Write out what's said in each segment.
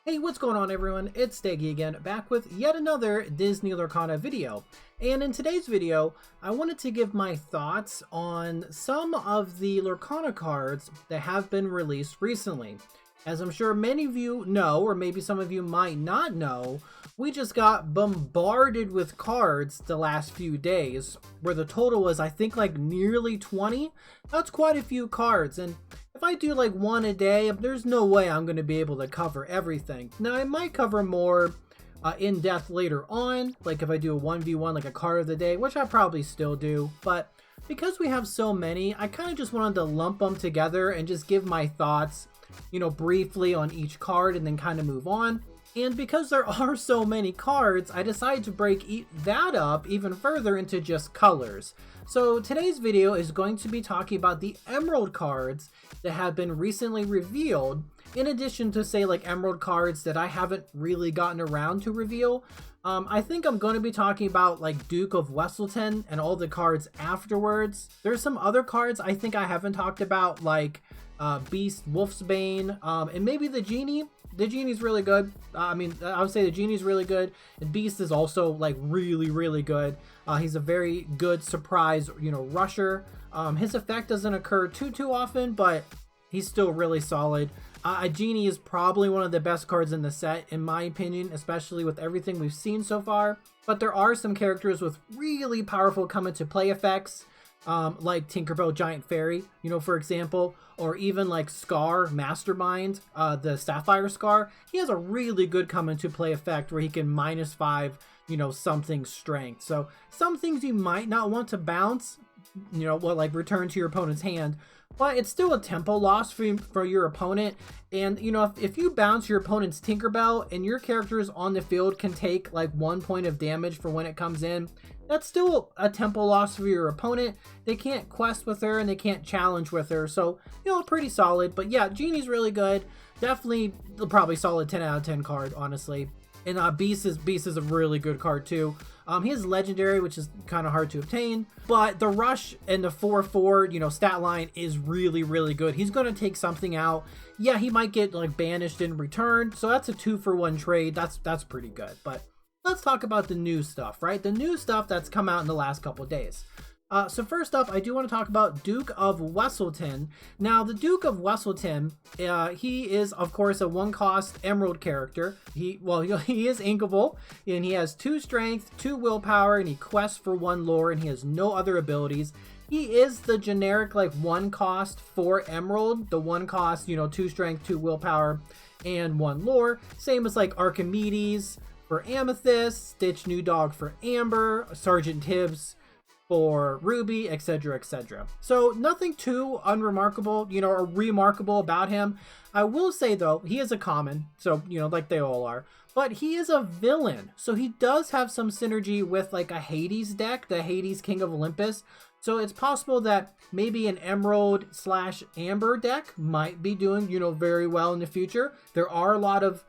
Hey, what's going on everyone? It's Steggy again, back with yet another Disney Lorcana video. And in today's video, I wanted to give my thoughts on some of the Lorcana cards that have been released recently. As I'm sure many of you know, or maybe some of you might not know, we just got bombarded with cards the last few days, where the total was I think like nearly 20. That's quite a few cards, and if I do like one a day, there's no way I'm going to be able to cover everything. Now, I might cover more in depth later on, like if I do a 1v1, like a card of the day, which I probably still do. But because we have so many, I kind of just wanted to lump them together and just give my thoughts, you know, briefly on each card and then kind of move on. And because there are so many cards, I decided to break that up even further into just colors. So today's video is going to be talking about the Emerald cards that have been recently revealed, in addition to say like Emerald cards that I haven't really gotten around to reveal. I think I'm going to be talking about like Duke of Wesselton and all the cards afterwards. There's some other cards I think I haven't talked about, like Beast, Wolfsbane, and maybe the Genie. The Genie's really good. I would say the Genie's really good. And Beast is also like really good. He's a very good surprise, rusher. His effect doesn't occur too often, but he's still really solid. A Genie is probably one of the best cards in the set, in my opinion, especially with everything we've seen so far. But there are some characters with really powerful come into play effects. Like Tinkerbell Giant Fairy, for example, or even like Scar Mastermind, the Sapphire Scar. He has a really good come into play effect where he can -5, something strength. So some things you might not want to bounce, like return to your opponent's hand, but it's still a tempo loss for your opponent. And, if you bounce your opponent's Tinkerbell and your characters on the field can take like 1 point of damage for when it comes in, that's still a tempo loss for your opponent. They can't quest with her and they can't challenge with her. So, pretty solid. But yeah, Genie's really good. Definitely probably solid 10 out of 10 card, honestly. And Beast is a really good card too. He is legendary, which is kind of hard to obtain, but the rush and the 4/4, stat line is really good. He's going to take something out. Yeah, he might get like banished in return, so that's a 2-for-1 trade. That's pretty good. But let's talk about the new stuff, right? The new stuff that's come out in the last couple days. So first up, I do want to talk about Duke of Wesselton. Now, the Duke of Wesselton, he is, of course, a 1-cost Emerald character. He is inkable, and he has 2 strength, 2 willpower, and he quests for 1 lore, and he has no other abilities. He is the generic, like, 1-cost for Emerald. The 1-cost, 2 strength, 2 willpower, and 1 lore. Same as, like, Archimedes for Amethyst, Stitch New Dog for Amber, Sergeant Tibbs for Ruby, etc. So nothing too unremarkable, or remarkable about him. I will say though, he is a common, so like they all are, but he is a villain, so he does have some synergy with like a Hades deck, the Hades King of Olympus. So it's possible that maybe an Emerald/Amber deck might be doing very well in the future. There are a lot of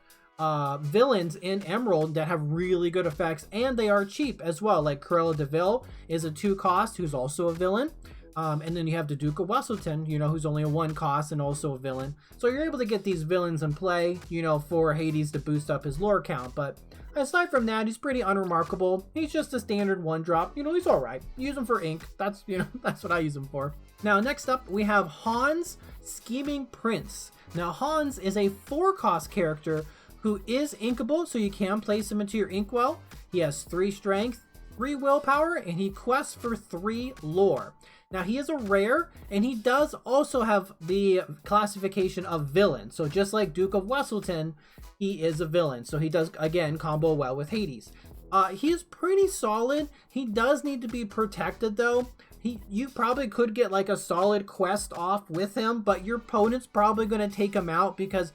villains in Emerald that have really good effects, and they are cheap as well. Like Cruella de Vil is a 2-cost who's also a villain, and then you have the Duke of Wesselton, who's only a 1-cost and also a villain. So you're able to get these villains in play, for Hades to boost up his lore count. But aside from that, he's pretty unremarkable. He's just a standard 1-drop. He's all right. Use him for ink. That's that's what I use him for. Now next up we have Hans, Scheming Prince. Now Hans is a 4-cost character who is inkable, so you can place him into your inkwell. He has 3 strength, 3 willpower, and he quests for 3 lore. Now he is a rare, and he does also have the classification of villain. So just like Duke of Wesselton, he is a villain. So he does, again, combo well with Hades. He is pretty solid. He does need to be protected though. You probably could get like a solid quest off with him, but your opponent's probably going to take him out because,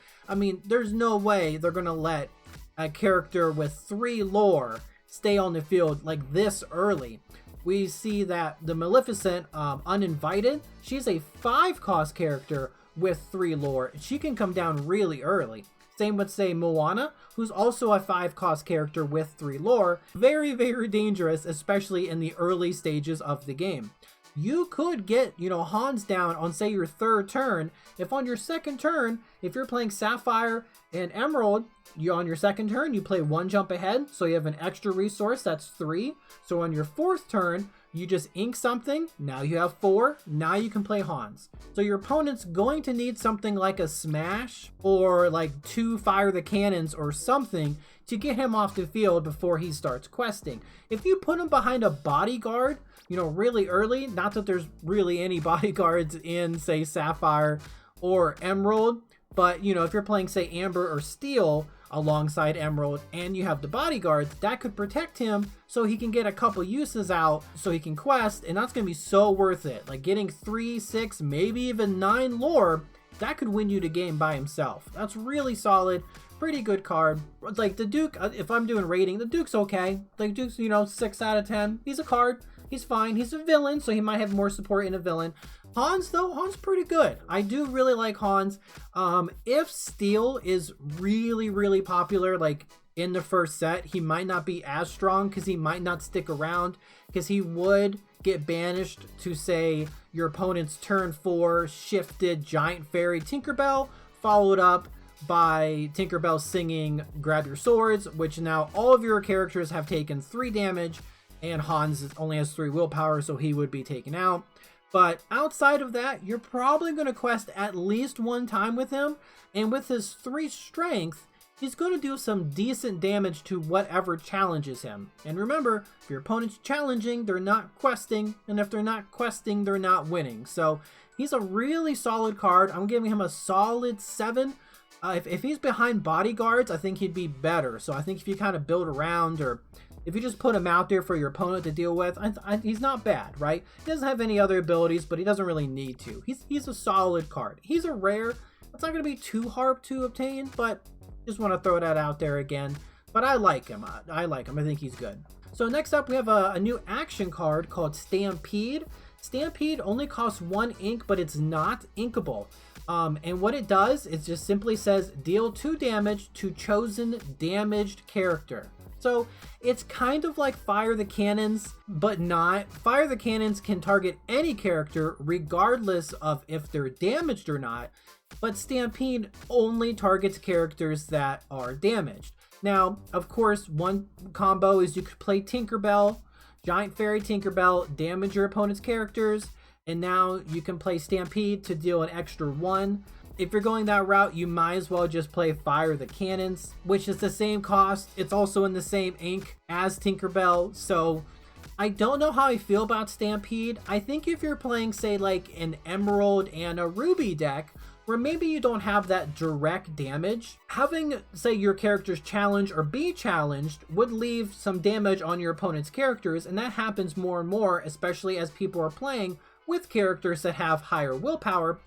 there's no way they're going to let a character with 3 lore stay on the field like this early. We see that the Maleficent, Uninvited, she's a 5-cost character with 3 lore. She can come down really early. Same with, say, Moana, who's also a 5-cost character with 3 lore. Very dangerous, especially in the early stages of the game. You could get, Hans down on, say, your 3rd turn. If on your 2nd turn, if you're playing Sapphire and Emerald, You on your second turn, you play 1 jump ahead, so you have an extra resource, that's 3. So on your 4th turn, you just ink something, now you have 4, now you can play Hans. So your opponent's going to need something like a smash or like 2 fire the cannons or something to get him off the field before he starts questing. If you put him behind a bodyguard, you know, really early, not that there's really any bodyguards in, say, Sapphire or Emerald, but, you know, if you're playing, say, Amber or Steel alongside Emerald and you have the bodyguards, that could protect him so he can get a couple uses out so he can quest, and that's going to be so worth it. Like getting 3, 6, maybe even 9 lore, that could win you the game by himself. That's really solid. Pretty good card. Like the Duke, if I'm doing rating, the Duke's okay. Like Duke's, you know, 6 out of 10. He's a card. He's fine. He's a villain, so he might have more support in a villain. Hans, though, Hans pretty good. I do really like Hans. If Steel is really, really popular, like in the first set, he might not be as strong because he might not stick around because he would get banished to, say, your opponent's turn 4 shifted Giant Fairy Tinkerbell, followed up by Tinkerbell singing Grab Your Swords, which now all of your characters have taken 3 damage, and Hans only has 3 willpower, so he would be taken out. But outside of that, you're probably going to quest at least 1 time with him, and with his 3 strength, he's going to do some decent damage to whatever challenges him. And remember, if your opponent's challenging, they're not questing, and if they're not questing, they're not winning. So he's a really solid card. I'm giving him a solid 7. If he's behind bodyguards, I think he'd be better. So I think if you kind of build around, or if you just put him out there for your opponent to deal with, he's not bad, right? He doesn't have any other abilities, but he doesn't really need to. He's a solid card. He's a rare. It's not going to be too hard to obtain, but just want to throw that out there again. But I like him. I like him. I think he's good. So next up, we have a new action card called Stampede. Stampede only costs 1 ink, but it's not inkable. And what it does is just simply says deal 2 damage to chosen damaged character. So it's kind of like Fire the Cannons, but not. Fire the Cannons can target any character regardless of if they're damaged or not, but Stampede only targets characters that are damaged. Now, of course, one combo is you could play Tinkerbell, Giant Fairy Tinkerbell, damage your opponent's characters, and now you can play Stampede to deal an extra 1. If you're going that route, you might as well just play Fire the Cannons, which is the same cost. It's also in the same ink as Tinkerbell, so I don't know how I feel about Stampede. I think if you're playing, say, like an Emerald and a Ruby deck, where maybe you don't have that direct damage, having, say, your characters challenge or be challenged would leave some damage on your opponent's characters, and that happens more and more, especially as people are playing with characters that have higher willpower.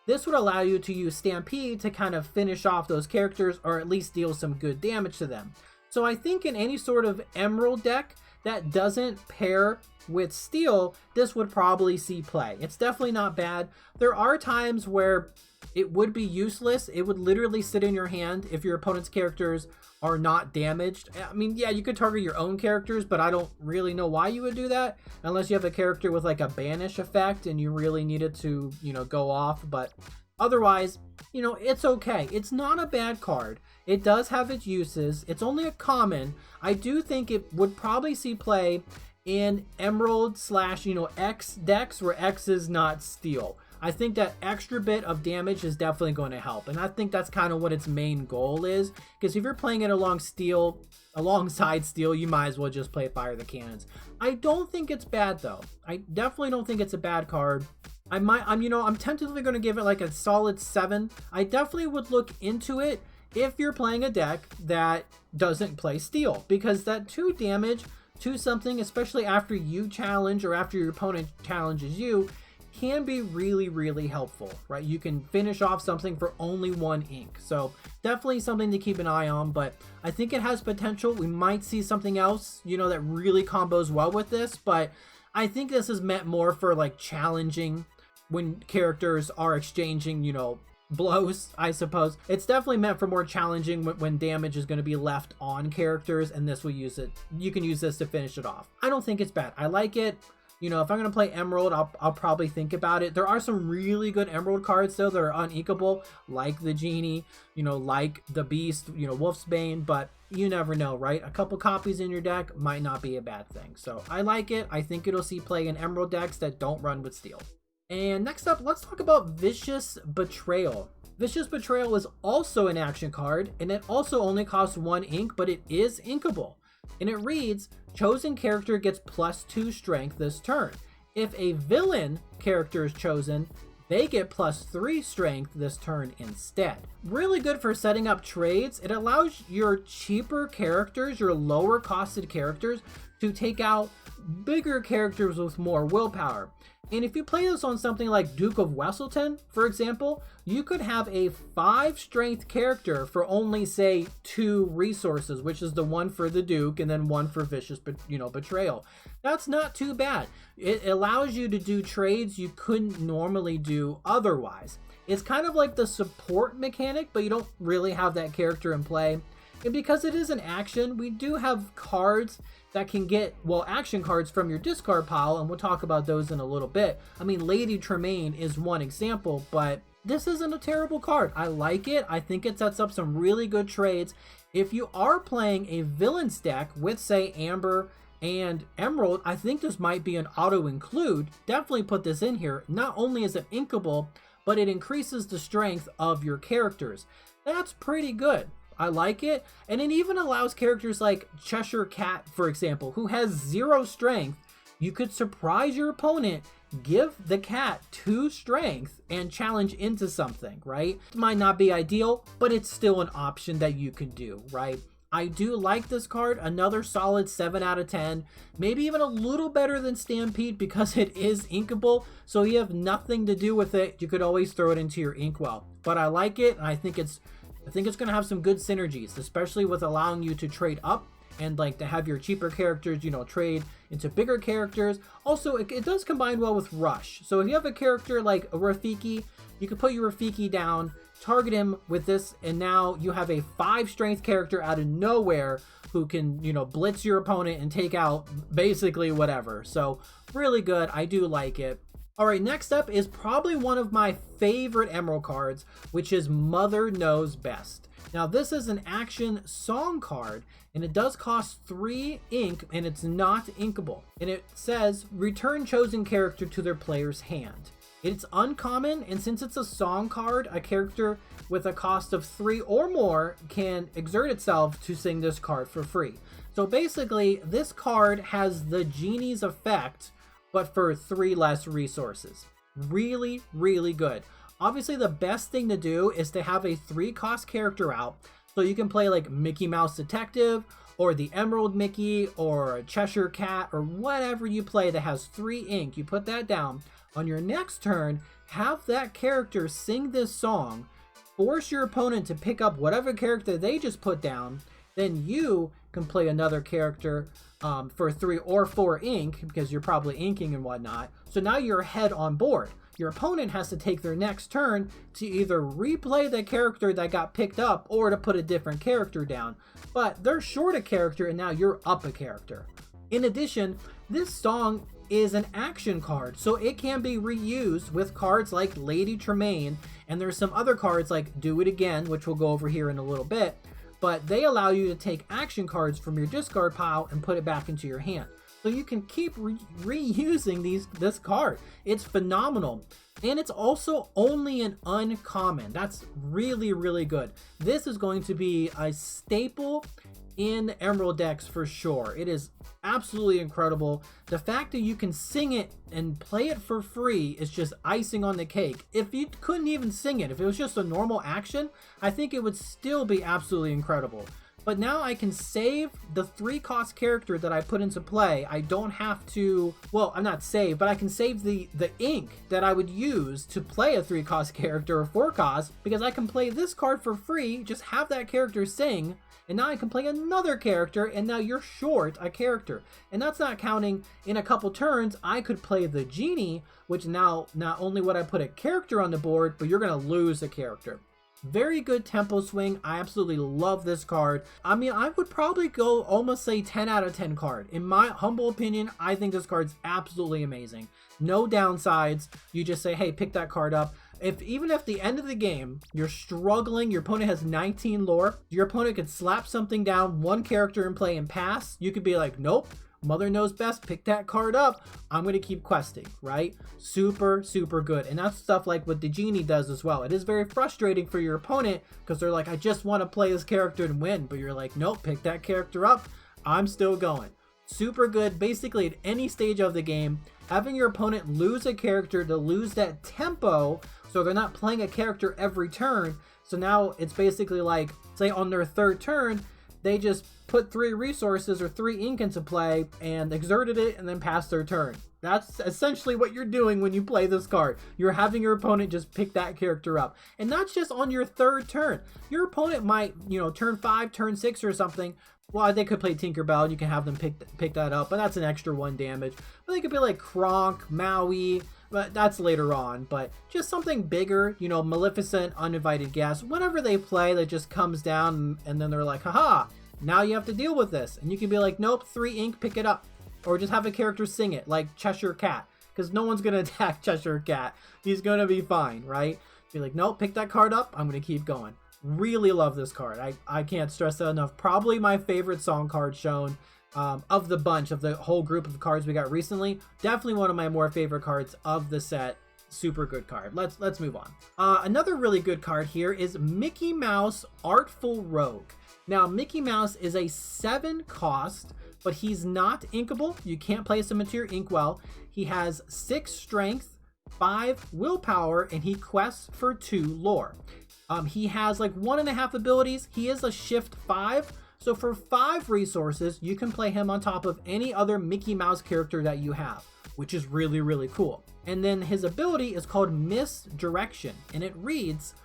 This would allow you to use Stampede to kind of finish off those characters, or at least deal some good damage to them. So I think in any sort of Emerald deck that doesn't pair with Steel, this would probably see play. It's definitely not bad. There are times where it would be useless. It would literally sit in your hand if your opponent's characters are not damaged. I mean, yeah, you could target your own characters, but I don't really know why you would do that unless you have a character with like a banish effect and you really needed to, you know, go off. But otherwise, you know, it's okay. It's not a bad card. It does have its uses. It's only a common. I do think it would probably see play in Emerald / X decks where X is not Steel. I think that extra bit of damage is definitely going to help, and I think that's kind of what its main goal is, because if you're playing it alongside Steel, you might as well just play Fire the Cannons. I don't think it's bad though. I definitely don't think it's a bad card. I'm tentatively going to give it like a solid 7. I definitely would look into it if you're playing a deck that doesn't play Steel, because that 2 damage to something, especially after you challenge or after your opponent challenges you, can be really, really helpful, right? You can finish off something for only 1 ink. So definitely something to keep an eye on, but I think it has potential. We might see something else, that really combos well with this, but I think this is meant more for like challenging when characters are exchanging, blows, I suppose. It's definitely meant for more challenging when damage is going to be left on characters, and this will use it. You can use this to finish it off. I don't think it's bad. I like it. You know, if I'm going to play Emerald, I'll probably think about it. There are some really good Emerald cards, though, that are uninkable, like the Genie, you know, like the Beast, you know, Wolfsbane, but you never know, right? A couple copies in your deck might not be a bad thing. So I like it. I think it'll see play in Emerald decks that don't run with Steel. And next up, let's talk about Vicious Betrayal. Vicious Betrayal is also an action card, and it also only costs 1 ink, but it is inkable. And it reads, chosen character gets +2 strength this turn. If a villain character is chosen, they get +3 strength this turn instead. Really good for setting up trades. It allows your cheaper characters, your lower costed characters, to take out bigger characters with more willpower. And if you play this on something like Duke of Wesselton, for example, you could have a 5 strength character for only, say, 2 resources, which is the one for the Duke and then one for Vicious, Betrayal. That's not too bad. It allows you to do trades you couldn't normally do otherwise. It's kind of like the support mechanic, but you don't really have that character in play. And because it is an action, we do have cards that can get, well, action cards from your discard pile, and we'll talk about those in a little bit. I mean, Lady Tremaine is one example, but this isn't a terrible card. I like it. I think it sets up some really good trades. If you are playing a villains deck with, say, Amber and Emerald, I think this might be an auto-include. Definitely put this in here. Not only is it inkable, but it increases the strength of your characters. That's pretty good. I like it. And it even allows characters like Cheshire Cat, for example, who has 0 strength. You could surprise your opponent, give the cat 2 strength, and challenge into something, right? It might not be ideal, but it's still an option that you can do, right? I do like this card. Another solid 7 out of 10. Maybe even a little better than Stampede because it is inkable. So you have nothing to do with it. You could always throw it into your inkwell. But I like it, and I think it's going to have some good synergies, especially with allowing you to trade up and like to have your cheaper characters, you know, trade into bigger characters. Also, it does combine well with Rush. So if you have a character like a Rafiki, you can put your Rafiki down, target him with this, and now you have a 5 strength character out of nowhere who can, you know, blitz your opponent and take out basically whatever. So really good. I do like it. All right, next up is probably one of my favorite Emerald cards, which is Mother Knows Best. Now, this is an action song card, and it does cost 3 ink, and it's not inkable. And it says, return chosen character to their player's hand. It's uncommon, and since it's a song card, a character with a cost of 3 or more can exert itself to sing this card for free. So basically, this card has the Genie's effect, but for 3 less resources. Really, really good. Obviously, the best thing to do is to have a 3-cost character out, so you can play like Mickey Mouse Detective, or the Emerald Mickey, or Cheshire Cat, or whatever you play that has 3 ink. You put that down. On your next turn, have that character sing this song, force your opponent to pick up whatever character they just put down, then you can play another character for 3 or 4 ink, because you're probably inking and whatnot. So now you're ahead on board. Your opponent has to take their next turn to either replay the character that got picked up or to put a different character down. But they're short a character and now you're up a character. In addition, this song is an action card, so it can be reused with cards like Lady Tremaine, and there's some other cards like Do It Again, which we'll go over here in a little bit, but they allow you to take action cards from your discard pile and put it back into your hand. So you can keep reusing this card. It's phenomenal. And it's also only an uncommon. That's really, really good. This is going to be a staple in Emerald decks for sure. It is absolutely incredible. The fact that you can sing it and play it for free is just icing on the cake. If you couldn't even sing it, if it was just a normal action, I think it would still be absolutely incredible. But now I can save the 3-cost character that I put into play. I don't have to, well, I'm not save, but I can save the ink that I would use to play a 3-cost character or 4-cost, because I can play this card for free, just have that character sing, and now I can play another character, and now you're short a character. And that's not counting in a couple turns, I could play the Genie, which now not only would I put a character on the board, but you're gonna lose a character. Very good tempo swing. I absolutely love this card. I mean, I would probably go almost say 10 out of 10 card. In my humble opinion, I think this card's absolutely amazing. No downsides. You just say, hey, pick that card up. Even if the end of the game, you're struggling, your opponent has 19 lore, your opponent could slap something down, one character in play and pass, you could be like, nope, Mother knows best, pick that card up, I'm going to keep questing, right? Super, super good. And that's stuff like what the Genie does as well. It is very frustrating for your opponent because they're like, I just want to play this character and win. But you're like, nope, pick that character up, I'm still going. Super good, basically at any stage of the game. Having your opponent lose a character to lose that tempo, so they're not playing a character every turn. So now it's basically like, say on their third turn, they just put 3 resources or 3 ink into play and exerted it and then passed their turn. That's essentially what you're doing when you play this card. You're having your opponent just pick that character up. And that's just on your third turn. Your opponent might, turn 5, turn 6 or something. Well, they could play Tinkerbell and you can have them pick that up, but that's an extra 1 damage. But they could be like Kronk, Maui, but that's later on. But just something bigger, Maleficent, Uninvited Guest, whenever they play, that just comes down and then they're like, haha, now you have to deal with this. And you can be like, nope, 3 ink, pick it up. Or just have a character sing it, like Cheshire Cat, because no one's going to attack Cheshire Cat. He's going to be fine, right? Be like, nope, pick that card up, I'm going to keep going. Really love this card. I can't stress that enough. Probably my favorite song card shown of the bunch, of the whole group of cards we got recently. Definitely one of my more favorite cards of the set. Super good card. Let's move on. Another really good card here is Mickey Mouse Artful Rogue. Now, Mickey Mouse is a 7 cost, but he's not inkable. You can't place him into your inkwell. He has 6 strength, 5 willpower, and he quests for 2 lore. He has like 1.5 abilities. He is a shift 5. So for 5 resources, you can play him on top of any other Mickey Mouse character that you have, which is really, really cool. And then his ability is called Misdirection, and it reads,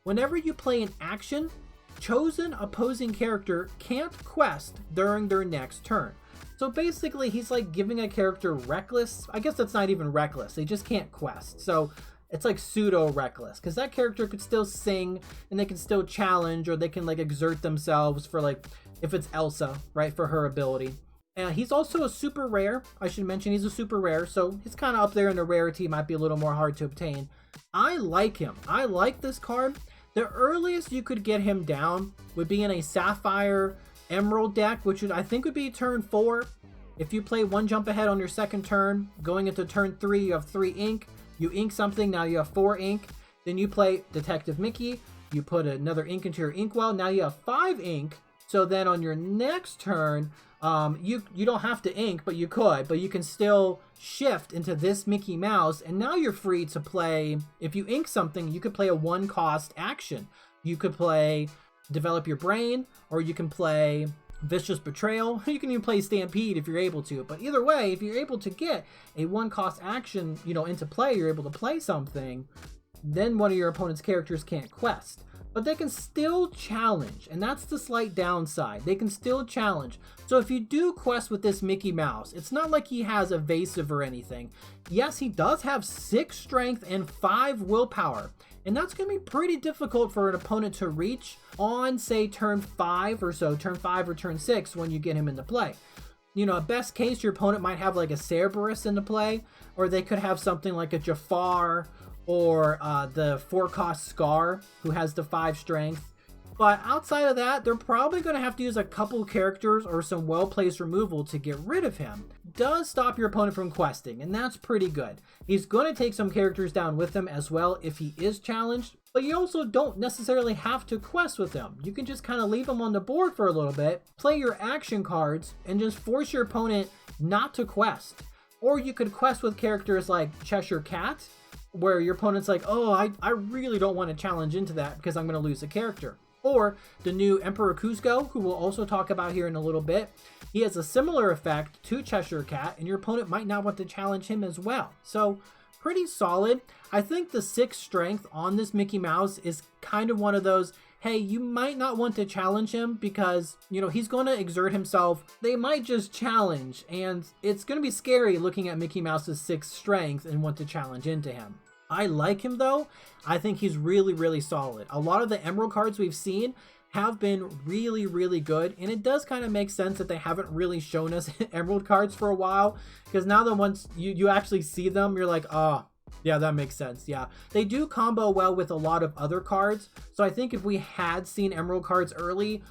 whenever you play an action, chosen opposing character can't quest during their next turn. So basically, he's like giving a character reckless. I guess that's not even reckless. They just can't quest. So it's like pseudo reckless, because that character could still sing and they can still challenge, or they can like exert themselves for, like, if it's Elsa, right, for her ability. And he's also a super rare. I should mention he's a super rare, so he's kind of up there in the rarity, might be a little more hard to obtain. I like him. I like this card. The earliest you could get him down would be in a Sapphire Emerald deck, which I think would be turn 4. If you play 1 jump ahead on your second turn, going into turn 3, you have 3 ink. You ink something, now you have 4 ink. Then you play Detective Mickey. You put another ink into your inkwell. Now you have 5 ink. So then on your next turn, you don't have to ink, but you could. But you can still shift into this Mickey Mouse. And now you're free to play. If you ink something, you could play a 1-cost action. You could play Develop Your Brain, or you can play Vicious Betrayal. You can even play Stampede if you're able to. But either way, if you're able to get a 1-cost action, into play, you're able to play something, then one of your opponent's characters can't quest. But they can still challenge, and that's the slight downside. They can still challenge. So if you do quest with this Mickey Mouse, it's not like he has evasive or anything. Yes, he does have 6 strength and 5 willpower. And that's going to be pretty difficult for an opponent to reach on, say, turn 5 or so, turn 5 or turn 6 when you get him into play. At best case, your opponent might have like a Cerberus into play, or they could have something like a Jafar, or the 4-cost Scar, who has the 5 strength. But outside of that, they're probably going to have to use a couple characters or some well-placed removal to get rid of him. Does stop your opponent from questing, and that's pretty good. He's going to take some characters down with him as well if he is challenged, but you also don't necessarily have to quest with him. You can just kind of leave him on the board for a little bit, play your action cards, and just force your opponent not to quest. Or you could quest with characters like Cheshire Cat, where your opponent's like, oh, I really don't want to challenge into that because I'm going to lose a character. Or the new Emperor Cusco, who we'll also talk about here in a little bit. He has a similar effect to Cheshire Cat, and your opponent might not want to challenge him as well. So pretty solid. I think the 6 strength on this Mickey Mouse is kind of one of those, hey, you might not want to challenge him because, he's going to exert himself. They might just challenge, and it's going to be scary looking at Mickey Mouse's 6 strength and want to challenge into him. I like him though. I think he's really, really solid. A lot of the Emerald cards we've seen have been really, really good, and it does kind of make sense that they haven't really shown us Emerald cards for a while, because now that once you actually see them, you're like, oh, yeah, that makes sense. Yeah, they do combo well with a lot of other cards, so I think if we had seen Emerald cards early,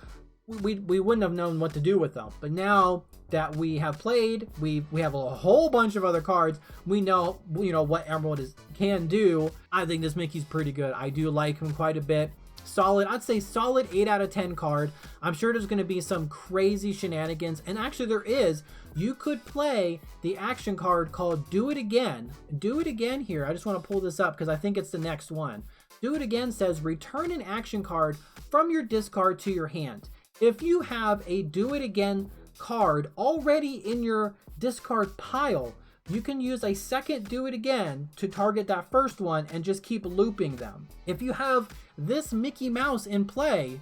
we wouldn't have known what to do with them. But now that we have played, we have a whole bunch of other cards, we know, you know, what Emerald can do. I think this Mickey's pretty good. I do like him quite a bit. Solid, I'd say solid 8 out of 10 card. I'm sure there's going to be some crazy shenanigans, and actually there is. You could play the action card called Do It Again. Do It Again here, I just want to pull this up because I think it's the next one. Do It Again says return an action card from your discard to your hand. If you have a Do It Again card already in your discard pile, you can use a second Do It Again to target that first one and just keep looping them. If you have this Mickey Mouse in play,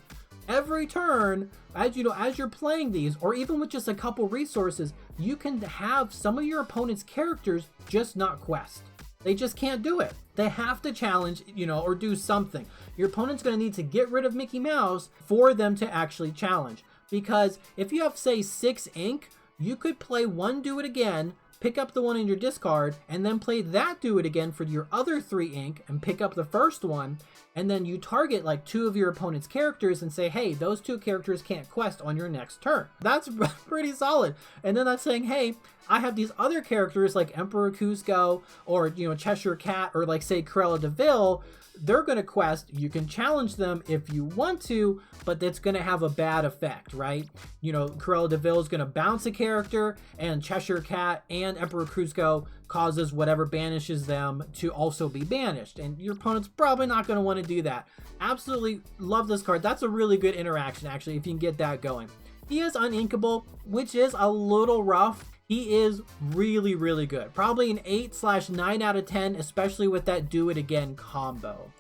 every turn, as you're playing these, or even with just a couple resources, you can have some of your opponent's characters just not quest. They just can't do it. They have to challenge, or do something. Your opponent's going to need to get rid of Mickey Mouse for them to actually challenge. Because if you have, say, 6 ink, you could play one Do It Again, pick up the one in your discard, and then play that Do It Again for your other 3 ink and pick up the first one, and then you target like 2 of your opponent's characters and say, hey, those 2 characters can't quest on your next turn. That's pretty solid. And then that's saying, hey, I have these other characters like Emperor Cusco or, Cheshire Cat, or like, say, Cruella de Vil. They're going to quest. You can challenge them if you want to, but that's going to have a bad effect, right? Cruella de Vil is going to bounce a character, and Cheshire Cat and Emperor Cusco causes whatever banishes them to also be banished. And your opponent's probably not going to want to do that. Absolutely love this card. That's a really good interaction, actually, if you can get that going. He is uninkable, which is a little rough. He is really, really good. Probably an 8/9 out of 10, especially with that Do It Again combo.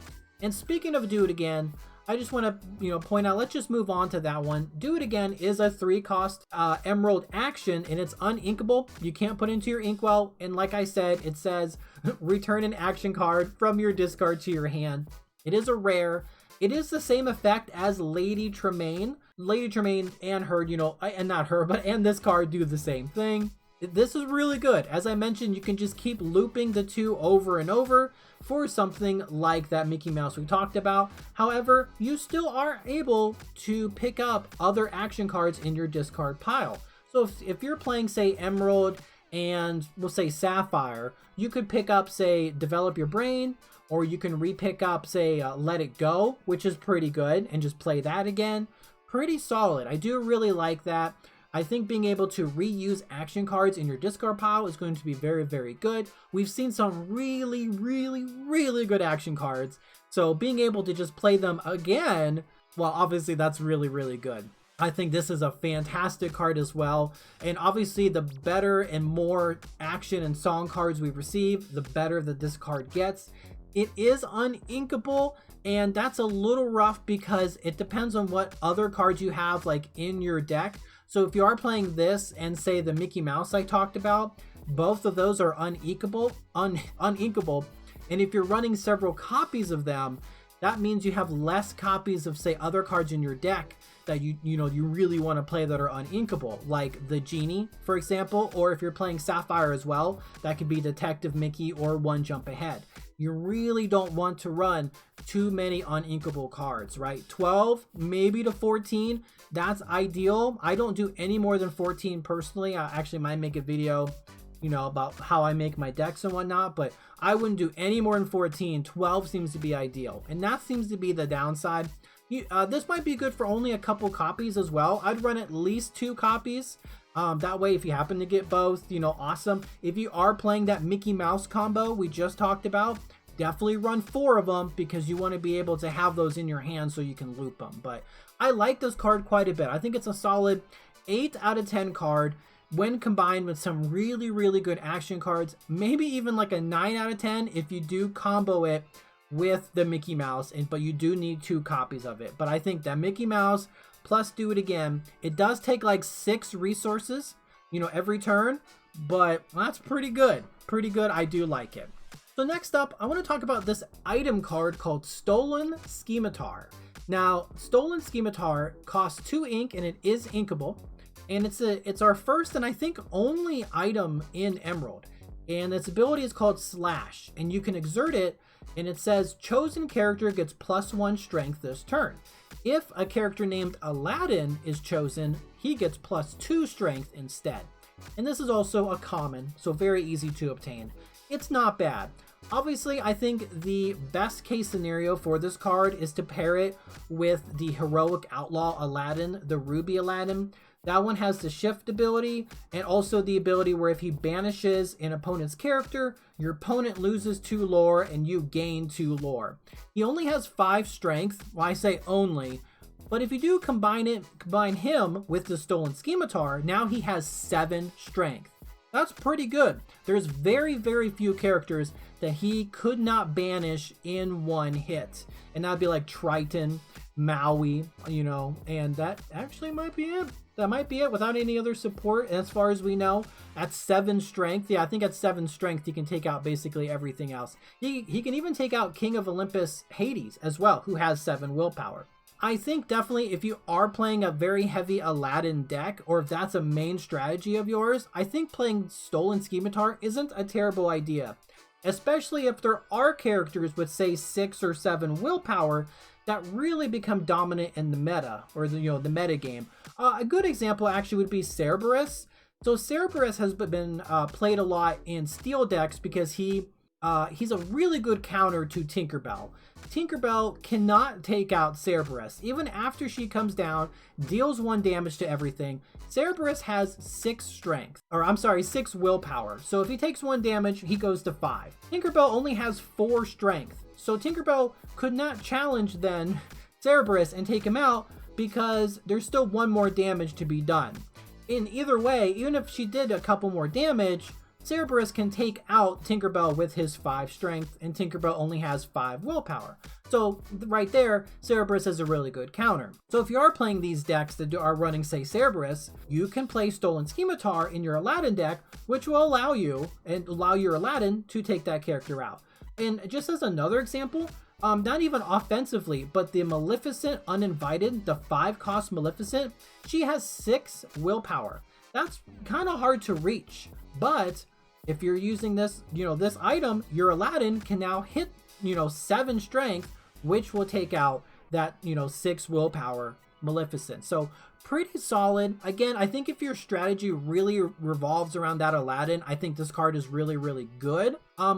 And speaking of Do It Again, I just want to, point out, let's just move on to that one. Do It Again is a 3-cost Emerald action, and it's uninkable. You can't put into your inkwell, and like I said, it says return an action card from your discard to your hand. It is a rare. It is the same effect as Lady Tremaine. Lady Tremaine and her, and not her, but and this card do the same thing. This is really good. As I mentioned, you can just keep looping the 2 over and over for something like that Mickey Mouse we talked about. However, you still are able to pick up other action cards in your discard pile. So if you're playing, say, Emerald and we'll say Sapphire, you could pick up, say, Develop Your Brain, or you can re-pick up, say, Let It Go, which is pretty good, and just play that again. Pretty solid. I do really like that. I think being able to reuse action cards in your discard pile is going to be very, very good. We've seen some really, really, really good action cards. So being able to just play them again, well, obviously that's really, really good. I think this is a fantastic card as well. And obviously the better and more action and song cards we receive, the better that this card gets. It is uninkable, and that's a little rough because it depends on what other cards you have like in your deck. So if you are playing this and say the Mickey Mouse I talked about, both of those are uninkable. And if you're running several copies of them, that means you have less copies of, say, other cards in your deck that you really want to play that are uninkable, like the Genie, for example, or if you're playing Sapphire as well, that could be Detective Mickey or One Jump Ahead. You really don't want to run too many uninkable cards, right? 12, maybe to 14, that's ideal. I don't do any more than 14 personally. I actually might make a video, about how I make my decks and whatnot, but I wouldn't do any more than 14. 12 seems to be ideal, and that seems to be the downside. This might be good for only a couple copies as well. I'd run at least 2 copies. That way, if you happen to get both, awesome. If you are playing that Mickey Mouse combo we just talked about, definitely run 4 of them because you want to be able to have those in your hand so you can loop them. But I like this card quite a bit. I think it's a solid 8 out of 10 card when combined with some really, really good action cards. Maybe even like a 9 out of 10 if you do combo it with the Mickey Mouse, but you do need 2 copies of it. But I think that Mickey Mouse plus Do It Again, it does take like 6 resources, every turn, but that's pretty good. Pretty good. I do like it. So next up, I want to talk about this item card called Stolen Schematar. Now, Stolen Schematar costs 2 ink and it is inkable. And it's our first and I think only item in Emerald. And its ability is called Slash. And you can exert it, and it says chosen character gets +1 strength this turn. If a character named Aladdin is chosen, he gets +2 strength instead. And this is also a common, so very easy to obtain. It's not bad. Obviously, I think the best case scenario for this card is to pair it with the Heroic Outlaw Aladdin, the Ruby Aladdin. That one has the shift ability and also the ability where if he banishes an opponent's character, your opponent loses 2 lore and you gain 2 lore. He only has 5 strength. Well, I say only, but if you do combine him with the Stolen Schematar, now he has 7 strength. That's pretty good. There's very, very few characters that he could not banish in one hit. And that'd be like Triton, Maui, you know, and that actually might be it. That might be it without any other support. And as far as we know, at 7 strength, yeah, I think at 7 strength, he can take out basically everything else. He can even take out King of Olympus Hades as well, who has 7 willpower. I think definitely if you are playing a very heavy Aladdin deck, or if that's a main strategy of yours, I think playing Stolen Schematar isn't a terrible idea. Especially if there are characters with say 6 or 7 willpower that really become dominant in the meta, or the meta game. A good example actually would be Cerberus. So Cerberus has been played a lot in steel decks because he's a really good counter to Tinkerbell. Tinkerbell cannot take out Cerberus. Even after she comes down, deals 1 damage to everything, Cerberus has 6 strength, or I'm sorry, 6 willpower. So if he takes 1 damage, he goes to 5. Tinkerbell only has 4 strength. So Tinkerbell could not challenge then Cerberus and take him out because there's still 1 more damage to be done. In either way, even if she did a couple more damage, Cerberus can take out Tinkerbell with his 5 strength, and Tinkerbell only has 5 willpower. So right there, Cerberus is a really good counter. So if you are playing these decks that are running, say, Cerberus, you can play Stolen Schematar in your Aladdin deck, which will allow you and allow your Aladdin to take that character out. And just as another example, not even offensively, but the Maleficent Uninvited, the 5-cost Maleficent, she has 6 willpower. That's kind of hard to reach, but if you're using this, this item, your Aladdin can now hit, 7 strength, which will take out that, 6 willpower Maleficent. So pretty solid. Again, I think if your strategy really revolves around that Aladdin, I think this card is really, really good.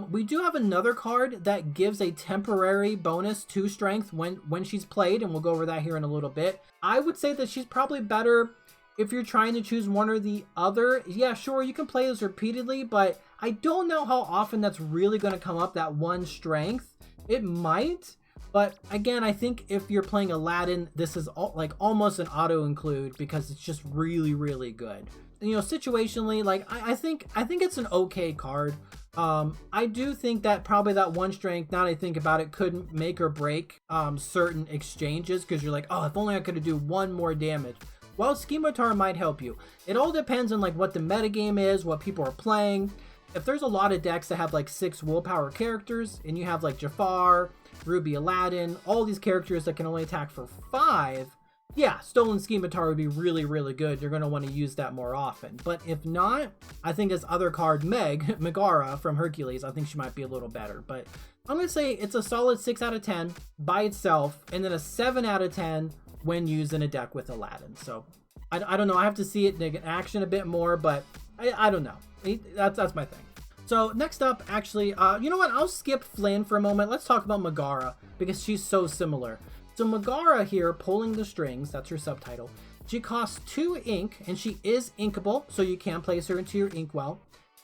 We do have another card that gives a temporary bonus to strength when she's played, and we'll go over that here in a little bit. I would say that she's probably better if you're trying to choose one or the other. Yeah, sure, you can play this repeatedly, but I don't know how often that's really going to come up, that 1 strength. It might, but again, I think if you're playing Aladdin, this is like almost an auto include because it's just really, really good. Situationally, like I think it's an okay card. I do think that probably that 1 strength, now that I think about it, could make or break certain exchanges, because you're like, oh, if only I could do 1 more damage. Well, Schematar might help you. It all depends on like what the metagame is, what people are playing. If there's a lot of decks that have like 6 willpower characters, and you have like Jafar, Ruby Aladdin, all these characters that can only attack for 5, yeah, Stolen Schematar would be really, really good. You're going to want to use that more often. But if not, I think this other card, Megara from Hercules, I think she might be a little better. But I'm going to say it's a solid 6 out of 10 by itself, and then a 7 out of 10 when used in a deck with Aladdin. So I don't know. I have to see it in action a bit more, but I don't know. That's my thing. So next up, actually, you know what? I'll skip Flynn for a moment. Let's talk about Megara, because she's so similar. So Megara here, Pulling the Strings, that's her subtitle. She costs 2 ink, and she is inkable, so you can place her into your inkwell.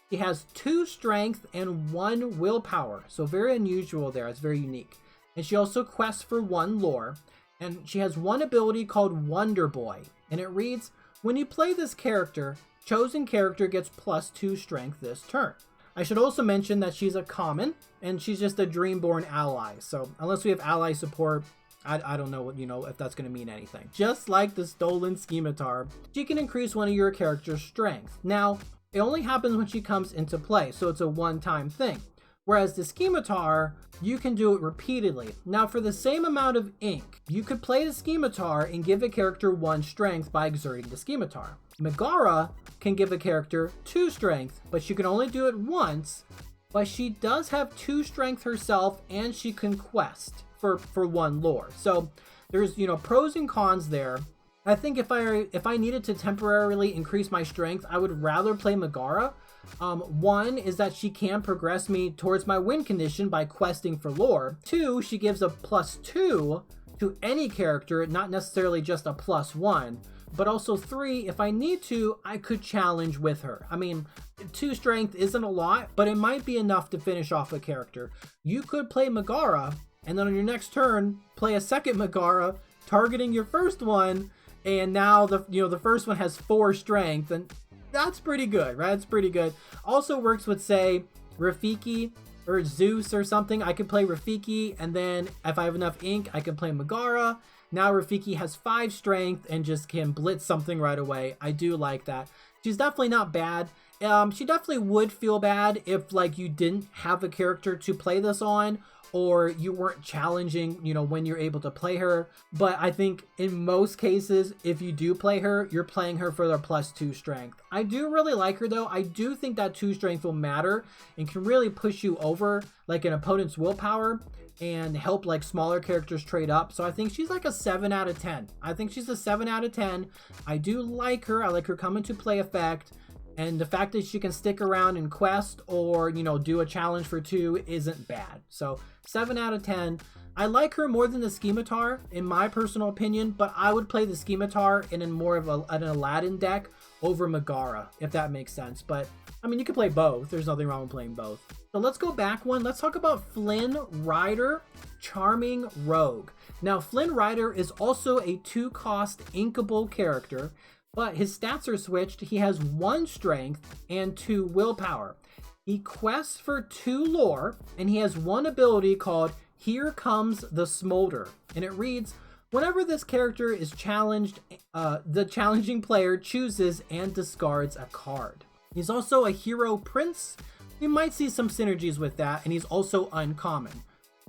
She has 2 strength and 1 willpower, so very unusual there. It's very unique. And she also quests for 1 lore. And she has 1 ability called Wonder Boy, and it reads, when you play this character, chosen character gets +2 strength this turn. I should also mention that she's a common, and she's just a Dreamborn ally. So unless we have ally support, I don't know what, if that's going to mean anything. Just like the Stolen Schematar, she can increase one of your character's strength. Now, it only happens when she comes into play, so it's a one-time thing. Whereas the Schematar, you can do it repeatedly. Now for the same amount of ink, you could play the Schematar and give a character 1 strength by exerting the Schematar. Megara can give a character 2 strength, but she can only do it once, but she does have 2 strength herself and she can quest for 1 lore. So there's, you know, pros and cons there. I think if I needed to temporarily increase my strength, I would rather play Megara. One is that she can progress me towards my win condition by questing for lore. 2, she gives a +2 to any character, not necessarily just a +1. But also 3, if I need to, I could challenge with her. I mean, 2 strength isn't a lot, but it might be enough to finish off a character. You could play Megara, and then on your next turn, play a second Megara, targeting your first one, and now the first one has 4 strength, and that's pretty good, right? It's pretty good. Also works with, say, Rafiki or Zeus or something. I could play Rafiki, and then if I have enough ink, I can play Megara. Now Rafiki has 5 strength and just can blitz something right away. I do like that. She's definitely not bad. She definitely would feel bad if, like, you didn't have a character to play this on, or you weren't challenging, you know, when you're able to play her. But I think in most cases, if you do play her, you're playing her for their +2 strength. I do really like her though. I do think that 2 strength will matter and can really push you over like an opponent's willpower and help like smaller characters trade up. So I think she's like a 7 out of 10. I think she's a 7 out of 10. I do like her. I like her come into play effect. And the fact that she can stick around and quest or, you know, do a challenge for 2 isn't bad. So 7 out of 10. I like her more than the Schematar, in my personal opinion, but I would play the Schematar in more of an Aladdin deck over Megara, if that makes sense. But, I mean, you can play both. There's nothing wrong with playing both. So let's go back one. Let's talk about Flynn Rider, Charming Rogue. Now, Flynn Rider is also a 2-cost inkable character, but his stats are switched. He has 1 strength and 2 willpower. He quests for 2 lore, and he has 1 ability called Here Comes the Smolder. And it reads, whenever this character is challenged, the challenging player chooses and discards a card. He's also a hero prince. You might see some synergies with that, and he's also uncommon.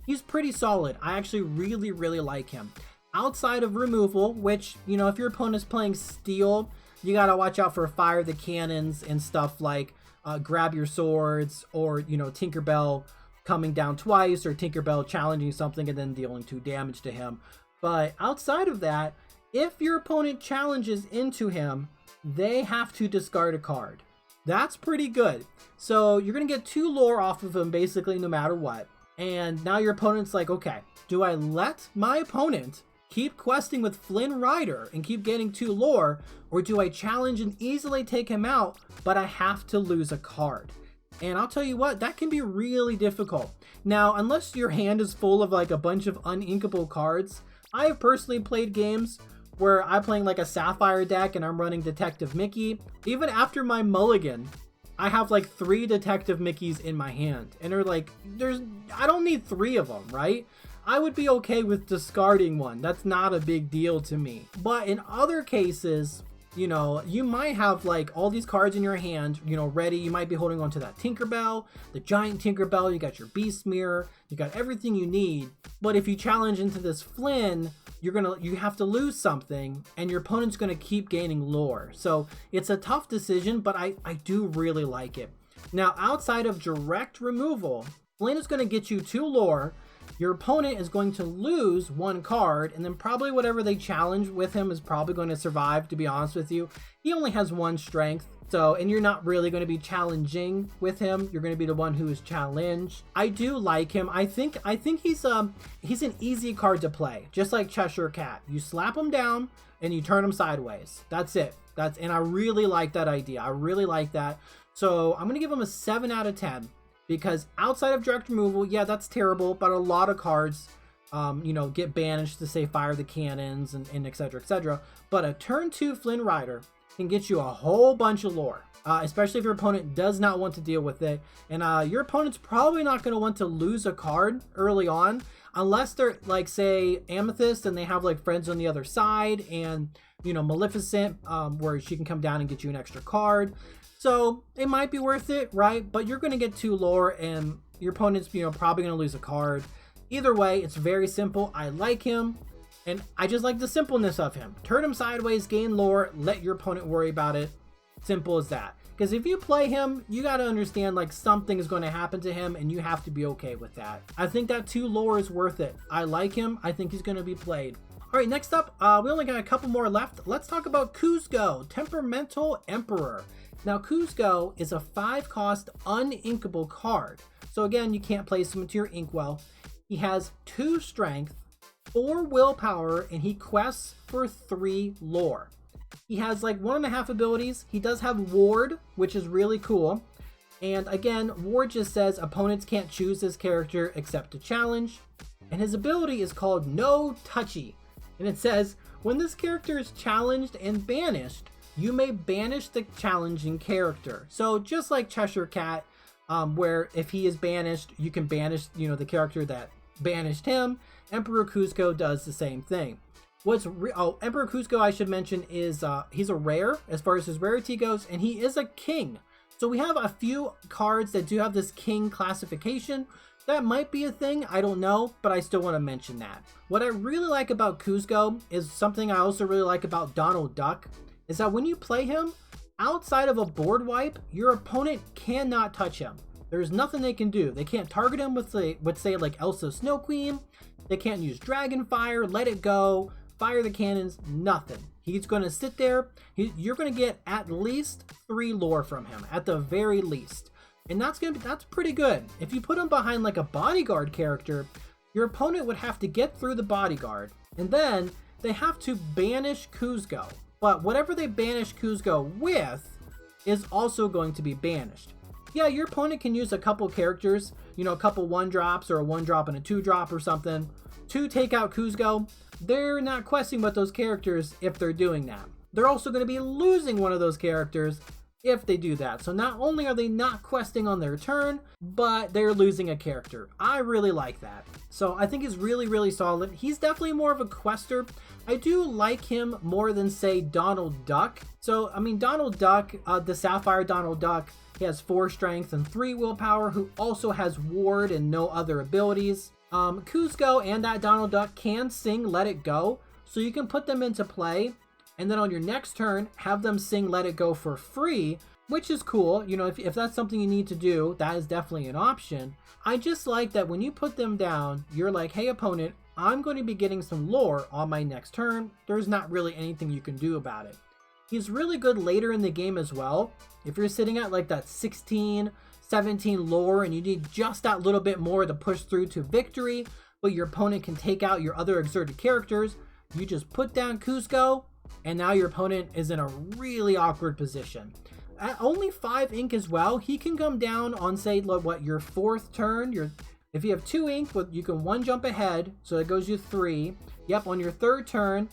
He's pretty solid. I actually really like him. Outside of removal, which, you know, if your opponent's playing steel, you gotta watch out for fire the cannons and stuff like grab your swords, or, you know, Tinkerbell coming down twice, or Tinkerbell challenging something and then dealing 2 damage to him. But outside of that, if your opponent challenges into him, they have to discard a card. That's pretty good. So you're gonna get 2 lore off of him basically no matter what. And now your opponent's like, okay, do I let my opponent keep questing with Flynn Rider and keep getting 2 lore, or do I challenge and easily take him out, but I have to lose a card? And I'll tell you what, that can be really difficult. Now, unless your hand is full of like a bunch of uninkable cards, I have personally played games where I'm playing like a Sapphire deck and I'm running Detective Mickey. Even after my mulligan, I have like 3 Detective Mickeys in my hand, and they're like, I don't need 3 of them, right? I would be okay with discarding 1. That's not a big deal to me. But in other cases, you know, you might have like all these cards in your hand, you know, ready. You might be holding on to that Tinkerbell, the giant Tinkerbell. You got your Beast Mirror. You got everything you need. But if you challenge into this Flynn, you have to lose something, and your opponent's gonna keep gaining lore. So it's a tough decision, but I do really like it. Now, outside of direct removal, Flynn is gonna get you 2 lore. Your opponent is going to lose 1 card, and then probably whatever they challenge with him is probably going to survive, to be honest with you. He only has 1 strength, so, and you're not really going to be challenging with him. You're going to be the one who is challenged. I do like him. I think he's an easy card to play, just like Cheshire Cat. You slap him down and you turn him sideways. That's it. And I really like that idea. I really like that. So I'm going to give him a 7 out of 10. Because outside of direct removal, yeah, that's terrible, but a lot of cards, you know, get banished to say fire the cannons and etc, etc. But a turn 2 Flynn Rider can get you a whole bunch of lore, especially if your opponent does not want to deal with it. And your opponent's probably not going to want to lose a card early on. unless they're like, say, Amethyst and they have like friends on the other side, and you know, Maleficent, where she can come down and get you an extra card. So it might be worth it, right? But you're going to get 2 lore and your opponent's, you know, probably going to lose a card. Either way, it's very simple. I like him, and I just like the simpleness of him. Turn him sideways, gain lore, let your opponent worry about it. Simple as that. Because if you play him, you got to understand like something is going to happen to him, and you have to be okay with that. I think that 2 lore is worth it. I like him. I think he's going to be played. All right, next up, we only got a couple more left. Let's talk about Cusco, Temperamental Emperor. Now, Cusco is a 5-cost uninkable card. So again, you can't place him into your inkwell. He has 2 strength, 4 willpower, and he quests for 3 lore. He has like 1.5 abilities. He does have Ward, which is really cool. And again, Ward just says opponents can't choose this character except to challenge. And his ability is called No Touchy. And it says, when this character is challenged and banished, you may banish the challenging character. So just like Cheshire Cat, where if he is banished, you can banish, you know, the character that banished him. Emperor Cusco does the same thing. Emperor Cusco, I should mention, is he's a rare as far as his rarity goes, and he is a king. So we have a few cards that do have this king classification. That might be a thing, I don't know, but I still want to mention that. What I really like about Cusco is something I also really like about Donald Duck, is that when you play him, outside of a board wipe, your opponent cannot touch him. There's nothing they can do. They can't target him with say like Elsa Snow Queen. They can't use Dragon Fire, Let It Go, fire the cannons, nothing. He's going to sit there. You're going to get at least 3 lore from him, at the very least. And that's pretty good. If you put him behind like a bodyguard character, your opponent would have to get through the bodyguard, and then they have to banish Cusco. But whatever they banish Cusco with is also going to be banished. Yeah, your opponent can use a couple characters, you know, a couple 1-drops or a 1-drop and a 2-drop or something to take out Cusco. They're not questing with those characters if they're doing that. They're also going to be losing one of those characters if they do that. So not only are they not questing on their turn, but they're losing a character. I really like that. So I think he's really, really solid. He's definitely more of a quester. I do like him more than, say, Donald Duck. So, I mean, Donald Duck, the Sapphire Donald Duck, he has 4 strength and 3 willpower, who also has Ward and no other abilities. Cusco and that Donald Duck can sing Let It Go, so you can put them into play, and then on your next turn, have them sing Let It Go for free, which is cool. You know, if that's something you need to do, that is definitely an option. I just like that when you put them down, you're like, hey opponent, I'm going to be getting some lore on my next turn. There's not really anything you can do about it. He's really good later in the game as well. If you're sitting at like that 16, 17 lore and you need just that little bit more to push through to victory, but your opponent can take out your other exerted characters, you just put down Cusco, and now your opponent is in a really awkward position. At only 5 ink as well, he can come down on, say, what, your 4th turn. If you have 2 ink, you can 1 jump ahead, so it goes you 3. Yep, on your 3rd turn,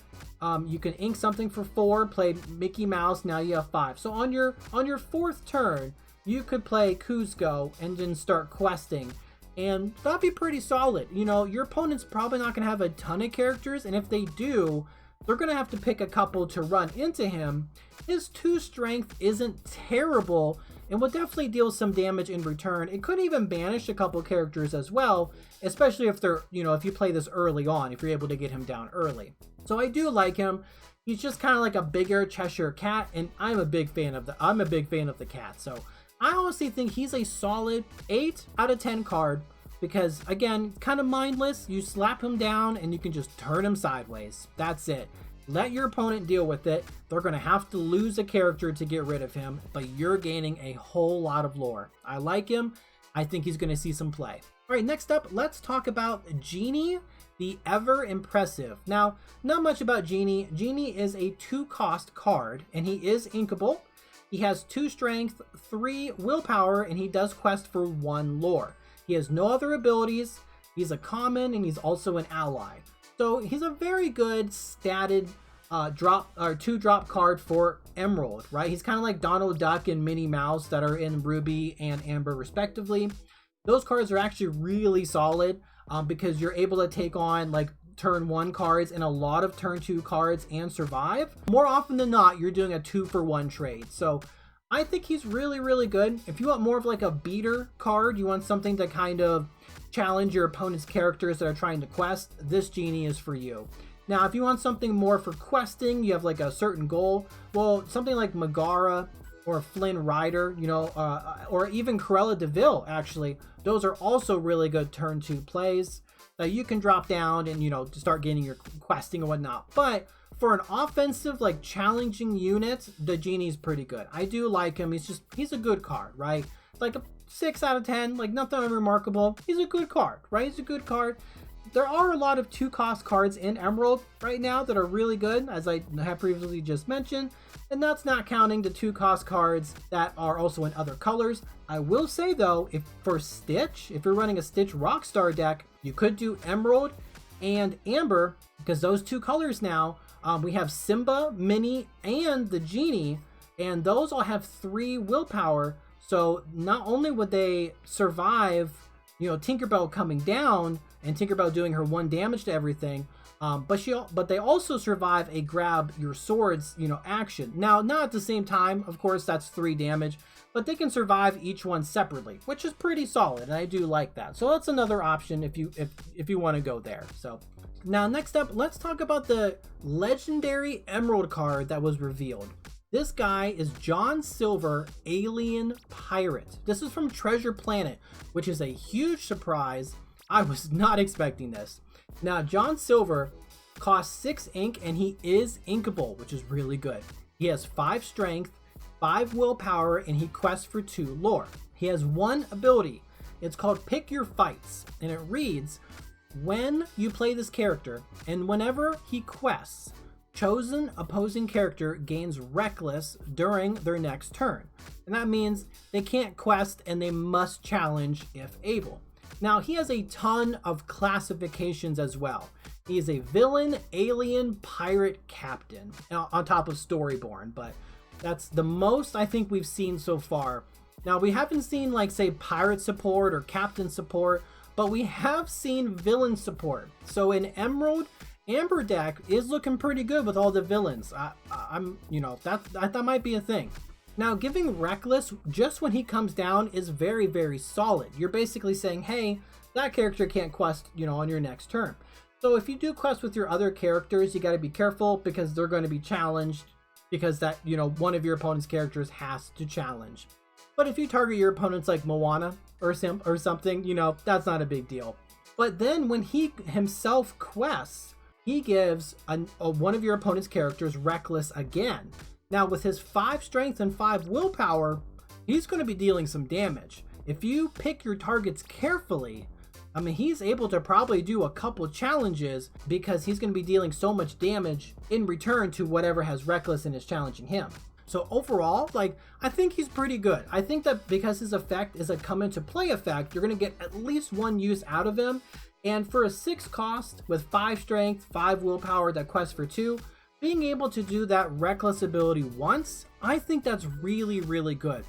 you can ink something for 4, play Mickey Mouse, now you have 5. So on your 4th turn, you could play Cusco and then start questing, and that'd be pretty solid. You know, your opponent's probably not going to have a ton of characters, and if they do, they're going to have to pick a couple to run into him. His 2 strength isn't terrible and will definitely deal some damage in return. It could even banish a couple characters as well, especially if they're, you know, if you play this early on, if you're able to get him down early. So I do like him. He's just kind of like a bigger Cheshire Cat, and I'm a big fan of the cat. So I honestly think he's a solid 8 out of 10 card. Because, again, kind of mindless. You slap him down and you can just turn him sideways. That's it. Let your opponent deal with it. They're going to have to lose a character to get rid of him, but you're gaining a whole lot of lore. I like him. I think he's going to see some play. All right, next up, let's talk about Genie, the Ever Impressive. Now, not much about Genie. Genie is a 2-cost card, and he is inkable. He has 2 strength, 3 willpower, and he does quest for 1 lore. He has no other abilities, he's a common, and he's also an ally. So he's a very good statted 2-drop card for Emerald, right? He's kind of like Donald Duck and Minnie Mouse that are in Ruby and Amber respectively. Those cards are actually really solid. because you're able to take on like turn 1 cards and a lot of turn 2 cards and survive. More often than not, you're doing a 2-for-1 trade. So I think he's really, really good. If you want more of like a beater card, you want something to kind of challenge your opponent's characters that are trying to quest, this Genie is for you. Now, if you want something more for questing, you have like a certain goal, well, something like Megara or Flynn Rider, you know, or even Cruella de Vil, actually, those are also really good turn 2 plays that you can drop down and, you know, to start getting your questing and whatnot. But for an offensive, like challenging unit, the Genie's pretty good. I do like him. He's a good card, right? Like a 6 out of 10, like nothing remarkable. He's a good card, right? He's a good card. There are a lot of 2-cost cards in Emerald right now that are really good, as I have previously just mentioned, and that's not counting the 2-cost cards that are also in other colors. I will say though, if you're running a Stitch Rockstar deck, you could do Emerald and Amber, because those 2 colors now, we have Simba, Minnie, and the Genie, and those all have 3 willpower. So not only would they survive, you know, Tinkerbell coming down and Tinkerbell doing her 1 damage to everything, but they also survive a grab your swords, you know, action. Now, not at the same time, of course, that's 3 damage, but they can survive each one separately, which is pretty solid, and I do like that. So that's another option if you want to go there. So now next up, let's talk about the legendary Emerald card that was revealed. This guy is John Silver, Alien Pirate. This is from Treasure Planet, which is a huge surprise. I was not expecting this. Now, John Silver costs 6 ink and he is inkable, which is really good. He has 5 strength, 5 willpower, and he quests for 2 lore. He has 1 ability. It's called Pick Your Fights, and it reads, when you play this character and whenever he quests, chosen opposing character gains Reckless during their next turn. And that means they can't quest and they must challenge if able. Now, he has a ton of classifications as well. He is a villain, alien, pirate, captain, on top of Storyborn, but that's the most I think we've seen so far. Now, we haven't seen, like, say, pirate support or captain support, but we have seen villain support. So in Emerald, Amber deck is looking pretty good with all the villains. I'm, you know, that might be a thing. Now, giving Reckless just when he comes down is very, very solid. You're basically saying, hey, that character can't quest, you know, on your next turn. So if you do quest with your other characters, you got to be careful because they're going to be challenged because that, you know, one of your opponent's characters has to challenge. But if you target your opponents like Moana or something, you know, that's not a big deal. But then when he himself quests, he gives one of your opponent's characters Reckless again. Now, with his 5 strength and 5 willpower, he's going to be dealing some damage. If you pick your targets carefully, I mean, he's able to probably do a couple challenges because he's going to be dealing so much damage in return to whatever has Reckless and is challenging him. So overall, like, I think he's pretty good. I think that because his effect is a come into play effect, you're going to get at least 1 use out of him. And for a 6 cost with 5 strength, 5 willpower that quests for 2, being able to do that Reckless ability once, I think that's really, really good.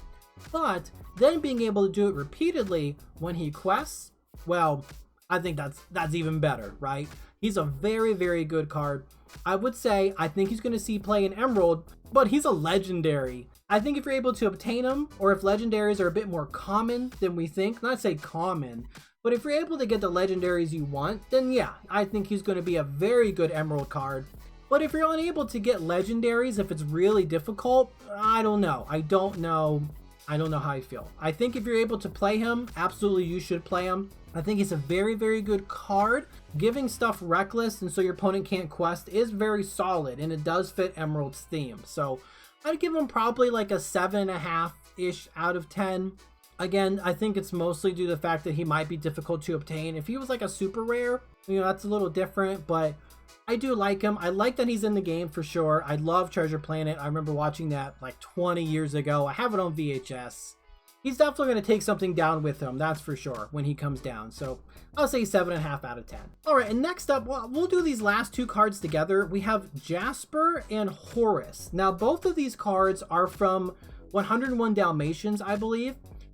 But then being able to do it repeatedly when he quests, well, I think that's even better, right? He's a very, very good card. I would say I think he's going to see play in Emerald, but he's a legendary. I think if you're able to obtain him, or if legendaries are a bit more common than we think, not say common, but if you're able to get the legendaries you want, then yeah, I think he's going to be a very good Emerald card. But if you're unable to get legendaries, if it's really difficult, I don't know. I don't know how I feel. I think if you're able to play him, absolutely you should play him. I think he's a very, very good card. Giving stuff Reckless and so your opponent can't quest is very solid, and it does fit Emerald's theme. So I'd give him probably like a 7.5-ish out of 10. Again, I think it's mostly due to the fact that he might be difficult to obtain. If he was like a super rare, you know, that's a little different, but I do like him. I like that he's in the game for sure. I love Treasure Planet. I remember watching that like 20 years ago. I have it on VHS. He's definitely going to take something down with him, that's for sure, when he comes down. So I'll say 7.5 out of 10. All right, and next up, well, we'll do these last 2 cards together. We have Jasper and Horus. Now, both of these cards are from 101 Dalmatians, I believe.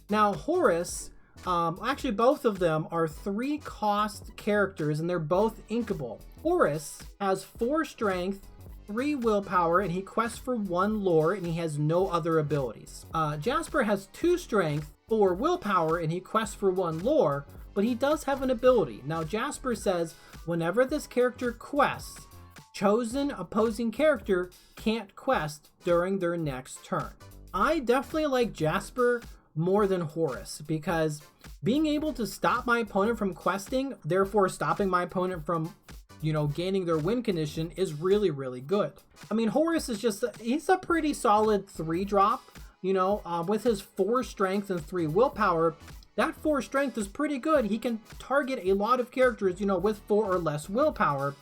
Now, Horus Actually, both of them are 3-cost characters, and they're both inkable. Horus has 4 strength, 3 willpower, and he quests for 1 lore, and he has no other abilities. Jasper has 2 strength, 4 willpower, and he quests for 1 lore, but he does have an ability. Now, Jasper says whenever this character quests, chosen opposing character can't quest during their next turn. I definitely like Jasper more than Horus, because being able to stop my opponent from questing, therefore stopping my opponent from, you know, gaining their win condition, is really, really good. I mean, Horus is just, he's a pretty solid 3-drop, you know, with his 4 strength and 3 willpower. That 4 strength is pretty good. He can target a lot of characters, you know, with 4 or less willpower.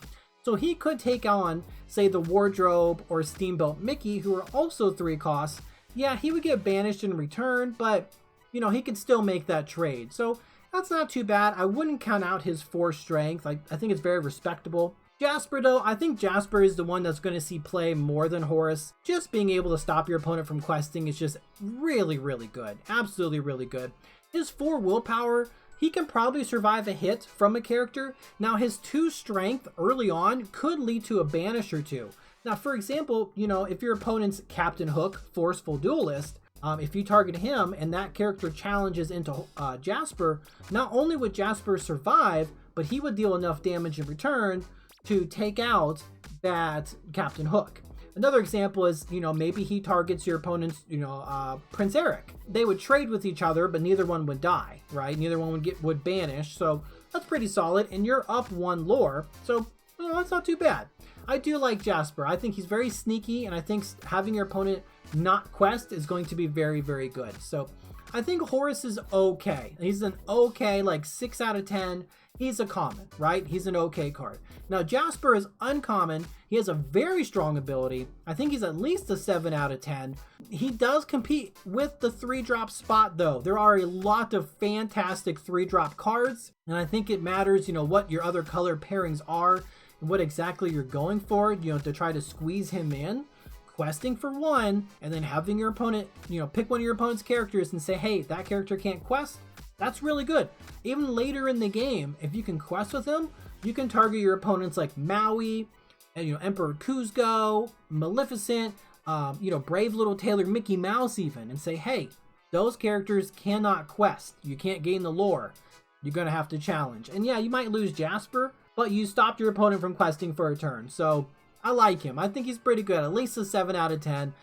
So he could take on, say, the Wardrobe or Steamboat Mickey, who are also 3 costs. Yeah, he would get banished in return, but, you know, he could still make that trade. So that's not too bad. I wouldn't count out his 4 strength. I think it's very respectable. Jasper, though, I think Jasper is the one that's going to see play more than Horus. Just being able to stop your opponent from questing is just really, really good. Absolutely really good. His 4 willpower, he can probably survive a hit from a character. Now, his 2 strength early on could lead to a banish or 2. Now, for example, you know, if your opponent's Captain Hook, Forceful Duelist, if you target him and that character challenges into Jasper, not only would Jasper survive, but he would deal enough damage in return to take out that Captain Hook. Another example is, you know, maybe he targets your opponent's, you know, Prince Eric. They would trade with each other, but neither one would die, right? Neither one would banish, so that's pretty solid, and you're up 1 lore, so, you know, that's not too bad. I do like Jasper. I think he's very sneaky, and I think having your opponent not quest is going to be very, very good. So I think Horus is okay. He's an okay, like 6 out of 10. He's a common, right? He's an okay card. Now, Jasper is uncommon. He has a very strong ability. I think he's at least a 7 out of 10. He does compete with the 3-drop spot, though. There are a lot of fantastic 3-drop cards, and I think it matters, you know, what your other color pairings are, what exactly you're going for, you know, to try to squeeze him in. Questing for 1, and then having your opponent, you know, pick one of your opponent's characters and say, hey, that character can't quest. That's really good. Even later in the game, if you can quest with him, you can target your opponents like Maui, and, you know, Emperor Cusco, Maleficent, you know, Brave Little Tailor Mickey Mouse even, and say, hey, those characters cannot quest. You can't gain the lore. You're going to have to challenge. And yeah, you might lose Jasper, but you stopped your opponent from questing for a turn. So I like him. I think he's pretty good. At least a 7 out of 10.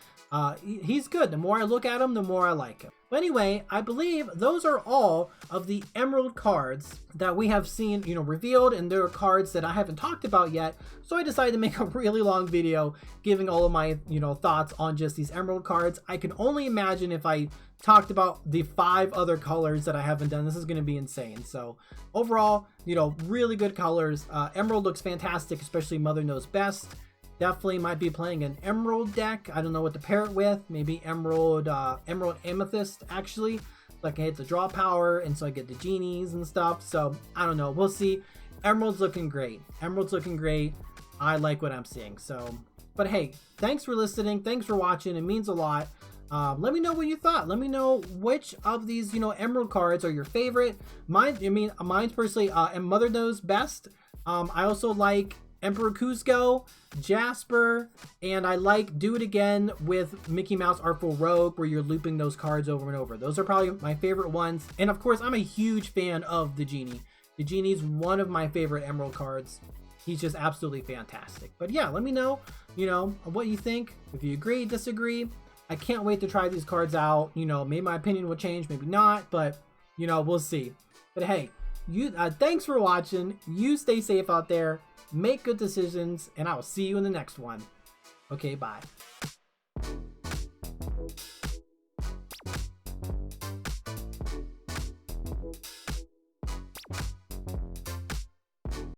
He's good. The more I look at him, the more I like him. But anyway, I believe those are all of the Emerald cards that we have seen, you know, revealed, and there are cards that I haven't talked about yet. So I decided to make a really long video giving all of my, you know, thoughts on just these Emerald cards. I can only imagine if I talked about the 5 other colors that I haven't done. This is going to be insane. So overall, you know, really good colors. Emerald looks fantastic, especially Mother Knows Best. Definitely might be playing an Emerald deck. I don't know what to pair it with. Maybe Emerald Amethyst, actually. So I can hit the draw power, and so I get the genies and stuff. So I don't know. We'll see. Emerald's looking great. Emerald's looking great. I like what I'm seeing. So, but hey, thanks for listening. Thanks for watching. It means a lot. Let me know what you thought. Let me know which of these, you know, Emerald cards are your favorite. Mine's personally, and Mother Knows Best. I also like Emperor Cusco, Jasper, and I like Do It Again with Mickey Mouse Artful Rogue, where you're looping those cards over and over. Those are probably my favorite ones. And of course, I'm a huge fan of the Genie. The Genie's one of my favorite Emerald cards. He's just absolutely fantastic. But yeah, let me know, you know, what you think. If you agree, disagree. I can't wait to try these cards out. You know, maybe my opinion will change, maybe not, but, you know, we'll see. But hey, thanks for watching. You stay safe out there. Make good decisions, and I will see you in the next one. Okay, bye.